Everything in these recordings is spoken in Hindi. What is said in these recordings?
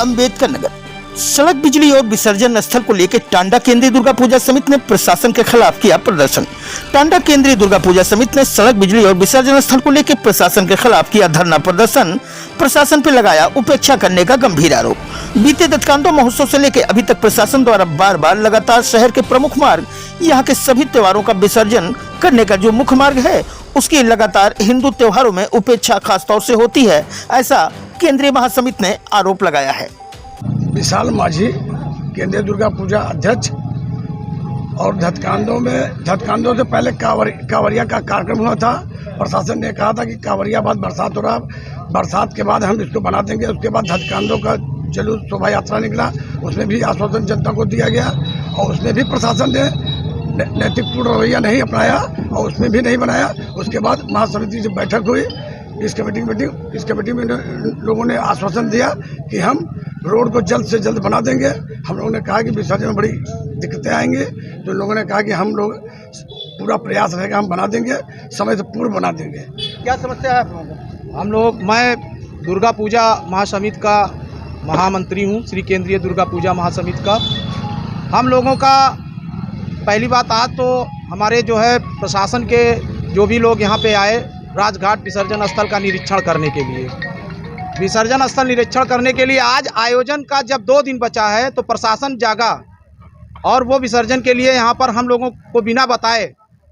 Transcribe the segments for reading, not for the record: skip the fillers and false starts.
अंबेडकर नगर। सड़क, बिजली और विसर्जन स्थल को लेकर टांडा केंद्रीय दुर्गा पूजा समिति ने प्रशासन के खिलाफ किया प्रदर्शन। टांडा केंद्रीय दुर्गा पूजा समिति ने सड़क, बिजली और विसर्जन स्थल को लेकर प्रशासन के खिलाफ किया धरना प्रदर्शन। प्रशासन पर लगाया उपेक्षा करने का गंभीर आरोप। बीते दत्कांदो महोत्सव से लेकर अभी तक प्रशासन द्वारा बार बार लगातार शहर के प्रमुख मार्ग, यहाँ के सभी त्योहारों का विसर्जन करने का जो मुख्य मार्ग है, उसकी लगातार हिंदू त्योहारों में उपेक्षा खासतौर से होती है, ऐसा केंद्रीय महासमिति ने आरोप लगाया है। विशाल माझी केंद्रीय दुर्गा पूजा अध्यक्ष और धतकांदो से पहले कांवरिया का कार्यक्रम हुआ था। प्रशासन ने कहा था कि कांवरिया बाद बरसात हो रहा, बरसात के बाद हम इसको बना देंगे। उसके बाद धतकांदो का जुलूस शोभा यात्रा निकला, उसमें भी आश्वासन जनता को दिया गया और उसमें भी प्रशासन ने नैतिकपूर्ण रवैया नहीं अपनाया और उसमें भी नहीं बनाया। उसके बाद महासमिति जब बैठक हुई, इस कमेटी में लोगों ने आश्वासन दिया कि हम रोड को जल्द से जल्द बना देंगे। हम लोगों ने कहा कि विसर्जन में बड़ी दिक्कतें आएंगी, तो लोगों ने कहा कि हम लोग पूरा प्रयास रहेगा, हम बना देंगे, समय से पूर्व बना देंगे। क्या समस्या है हम लोग? मैं दुर्गा पूजा महासमिति का महामंत्री हूँ, श्री केंद्रीय दुर्गा पूजा महासमिति का। हम लोगों का पहली बात, आज तो हमारे जो है प्रशासन के जो भी लोग यहाँ पे आए राजघाट विसर्जन स्थल का निरीक्षण करने के लिए, विसर्जन स्थल निरीक्षण करने के लिए आज आयोजन का जब 2 दिन बचा है तो प्रशासन जागा और वो विसर्जन के लिए यहाँ पर हम लोगों को बिना बताए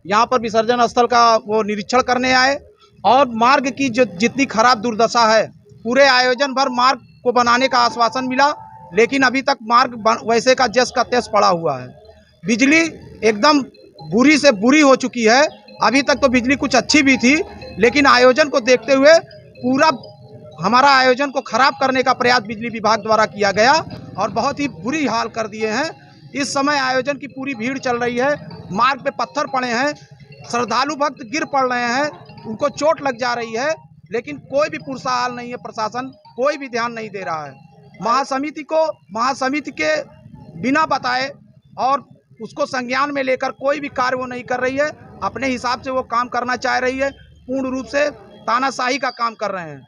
यहाँ पर विसर्जन स्थल का वो निरीक्षण करने आए। और मार्ग की जो जितनी खराब दुर्दशा है, पूरे आयोजन भर मार्ग को बनाने का आश्वासन मिला, लेकिन अभी तक मार्ग वैसे का जस का तैस पड़ा हुआ है। बिजली एकदम बुरी से बुरी हो चुकी है। अभी तक तो बिजली कुछ अच्छी भी थी, लेकिन आयोजन को देखते हुए पूरा हमारा आयोजन को खराब करने का प्रयास बिजली विभाग द्वारा किया गया और बहुत ही बुरी हाल कर दिए हैं। इस समय आयोजन की पूरी भीड़ चल रही है, मार्ग पे पत्थर पड़े हैं, श्रद्धालु भक्त गिर पड़ रहे हैं, उनको चोट लग जा रही है, लेकिन कोई भी पुरसा हाल नहीं है। प्रशासन कोई भी ध्यान नहीं दे रहा है। महासमिति के बिना बताए और उसको संज्ञान में लेकर कोई भी कार्य वो नहीं कर रही है। अपने हिसाब से वो काम करना चाह रही है, पूर्ण रूप से तानाशाही का काम कर रहे हैं।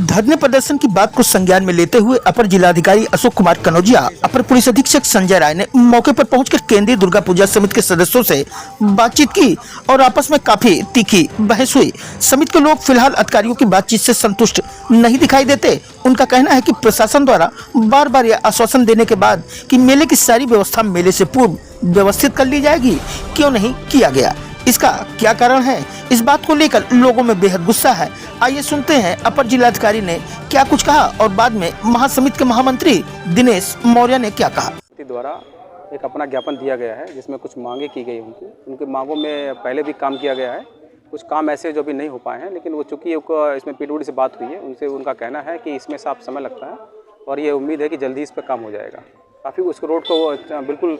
धरने प्रदर्शन की बात को संज्ञान में लेते हुए अपर जिलाधिकारी अशोक कुमार कनौजिया, अपर पुलिस अधीक्षक संजय राय ने मौके पर पहुंचकर केंद्रीय दुर्गा पूजा समिति के सदस्यों से बातचीत की और आपस में काफी तीखी बहस हुई। समिति के लोग फिलहाल अधिकारियों की बातचीत से संतुष्ट नहीं दिखाई देते। उनका कहना है कि प्रशासन द्वारा बार बार यह आश्वासन देने के बाद कि मेले की सारी व्यवस्था मेले से पूर्व व्यवस्थित कर ली जाएगी, क्यों नहीं किया गया, इसका क्या कारण है, इस बात को लेकर लोगों में बेहद गुस्सा है। आइए सुनते हैं अपर जिलाधिकारी ने क्या कुछ कहा और बाद में महासमिति के महामंत्री दिनेश मौर्य ने क्या कहा। द्वारा एक अपना ज्ञापन दिया गया है जिसमें कुछ मांगे की गई उनकी मांगों में पहले भी काम किया गया है। कुछ काम ऐसे जो भी नहीं हो पाए हैं, लेकिन वो चूँकि इसमें पीडब्ल्यूडी से बात हुई है, उनसे उनका कहना है कि इसमें साफ समय लगता है और ये उम्मीद है कि जल्दी इस पर काम हो जाएगा। काफ़ी उस रोड को बिल्कुल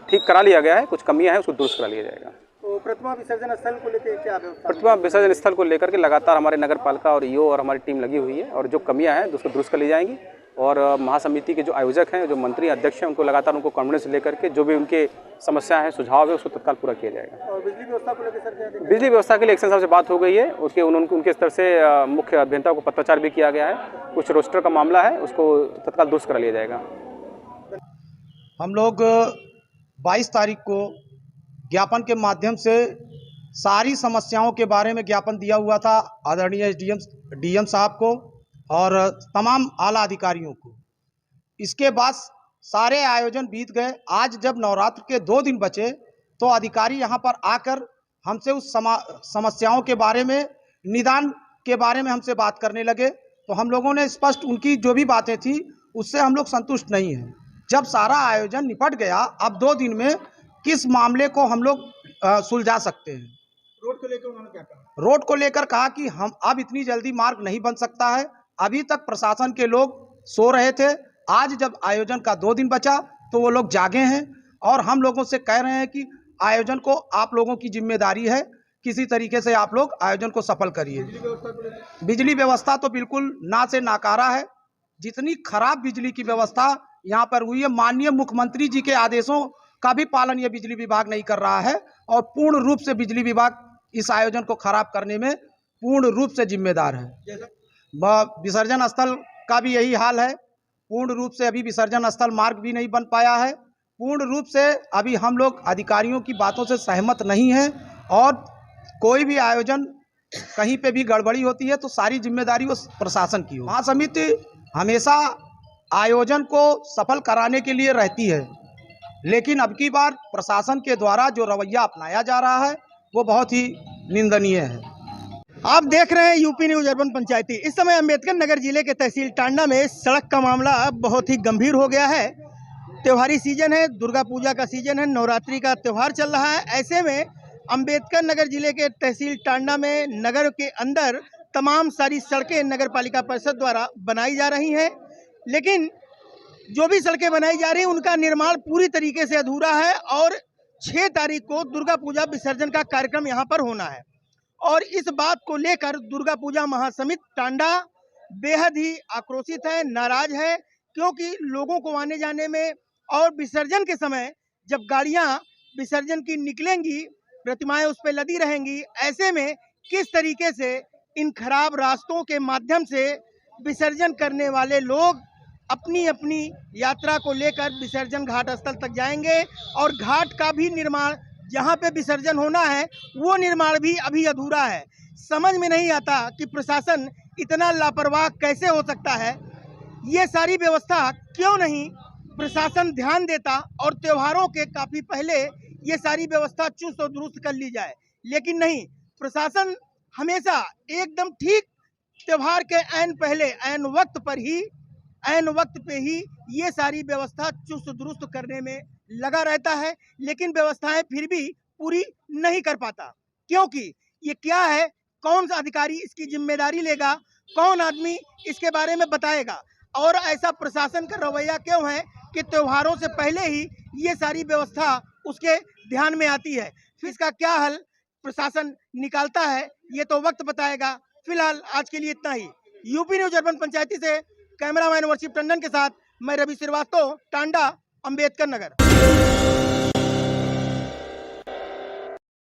ठीक करा लिया गया है, कुछ कमियाँ हैं उसको दुरुस्त करा लिया जाएगा। तो प्रतिमा विसर्जन स्थल को लेकर क्या व्यवस्था? प्रतिमा विसर्जन स्थल को लेकर के लगातार हमारे नगर पालिका और ईओ और हमारी टीम लगी हुई है और जो कमियां हैं उसको दुरुस्त कर ली जाएंगी। और महासमिति के जो आयोजक हैं, जो मंत्री अध्यक्ष हैं, उनको लगातार उनको कॉन्फिडेंस लेकर के जो भी उनके समस्या है, सुझाव है, उसको तत्काल पूरा किया जाएगा। और बिजली व्यवस्था को लेकर सर क्या? बिजली व्यवस्था के लिए एक्शन साहब से बात हो गई है, उनके स्तर से मुख्य अभियंता को पत्राचार भी किया गया है। कुछ रोस्टर का मामला है, उसको तत्काल दुरुस्त करा लिया जाएगा। हम लोग 22 तारीख को ज्ञापन के माध्यम से सारी समस्याओं के बारे में ज्ञापन दिया हुआ था आदरणीय डीएम साहब को और तमाम आला अधिकारियों को। इसके बाद सारे आयोजन बीत गए। आज जब नवरात्र के 2 दिन बचे तो अधिकारी यहाँ पर आकर हमसे उस समस्याओं के बारे में, निदान के बारे में हमसे बात करने लगे। तो हम लोगों ने स्पष्ट उनकी जो भी बातें थी उससे हम लोग संतुष्ट नहीं हैं। जब सारा आयोजन निपट गया, अब 2 दिन में किस मामले को हम लोग सुलझा सकते हैं। रोड को लेकर उन्होंने क्या कहा? रोड को लेकर कहा कि हम अब इतनी जल्दी मार्ग नहीं बन सकता है। अभी तक प्रशासन के लोग सो रहे थे। आज जब आयोजन का 2 दिन बचा तो वो लोग जागे हैं और हम लोगों से कह रहे हैं कि आयोजन को आप लोगों की जिम्मेदारी है, किसी तरीके से आप लोग आयोजन को सफल करिए। बिजली व्यवस्था तो बिल्कुल ना से नाकारा है। जितनी खराब बिजली की व्यवस्था यहाँ पर हुई है, माननीय मुख्यमंत्री जी के आदेशों का भी पालन ये बिजली विभाग नहीं कर रहा है और पूर्ण रूप से बिजली विभाग इस आयोजन को खराब करने में पूर्ण रूप से जिम्मेदार है। विसर्जन स्थल का भी यही हाल है। पूर्ण रूप से अभी विसर्जन स्थल मार्ग भी नहीं बन पाया है। पूर्ण रूप से अभी हम लोग अधिकारियों की बातों से सहमत नहीं हैं और कोई भी आयोजन कहीं पे भी गड़बड़ी होती है तो सारी जिम्मेदारी उस प्रशासन की हो। महासमिति हमेशा आयोजन को सफल कराने के लिए रहती है, लेकिन अब की बार प्रशासन के द्वारा जो रवैया अपनाया जा रहा है वो बहुत ही निंदनीय है। आप देख रहे हैं यूपी न्यूज अर्बन पंचायती। इस समय अंबेडकर नगर जिले के तहसील टांडा में सड़क का मामला बहुत ही गंभीर हो गया है। त्योहारी सीजन है, दुर्गा पूजा का सीजन है, नवरात्रि का त्यौहार चल रहा है। ऐसे में अंबेडकर नगर जिले के तहसील टांडा में नगर के अंदर तमाम सारी सड़कें नगर पालिका परिषद द्वारा बनाई जा रही हैं, लेकिन जो भी सड़कें बनाई जा रही हैं उनका निर्माण पूरी तरीके से अधूरा है और 6 तारीख को दुर्गा पूजा विसर्जन का कार्यक्रम यहाँ पर होना है। और इस बात को लेकर दुर्गा पूजा महासमिति टांडा बेहद ही आक्रोशित है, नाराज है, क्योंकि लोगों को आने जाने में और विसर्जन के समय जब गाड़ियां विसर्जन की निकलेंगी, प्रतिमाएं उस पर लदी रहेंगी, ऐसे में किस तरीके से इन खराब रास्तों के माध्यम से विसर्जन करने वाले लोग अपनी अपनी यात्रा को लेकर विसर्जन घाट स्थल तक जाएंगे और घाट का भी निर्माण जहां पे विसर्जन होना है वो निर्माण भी अभी अधूरा है। समझ में नहीं आता कि प्रशासन इतना लापरवाह कैसे हो सकता है। ये सारी व्यवस्था क्यों नहीं प्रशासन ध्यान देता और त्योहारों के काफ़ी पहले ये सारी व्यवस्था चुस्त और दुरुस्त कर ली जाए, लेकिन नहीं, प्रशासन हमेशा एकदम ठीक त्योहार के ऐन पहले ऐन वक्त पे ही ये सारी व्यवस्था चुस्त दुरुस्त करने में लगा रहता है, लेकिन व्यवस्थाएं फिर भी पूरी नहीं कर पाता। क्योंकि ये क्या है, कौन सा अधिकारी इसकी जिम्मेदारी लेगा, कौन आदमी इसके बारे में बताएगा, और ऐसा प्रशासन का रवैया क्यों है कि त्योहारों से पहले ही ये सारी व्यवस्था उसके ध्यान में आती है। फिर इसका क्या हल प्रशासन निकालता है ये तो वक्त बताएगा। फिलहाल आज के लिए इतना ही। यूपी न्यूज अर्बन पंचायती से कैमरामैन वर्षिप टंडन के साथ मैं रवि श्रीवास्तव, टांडा, अंबेडकर नगर।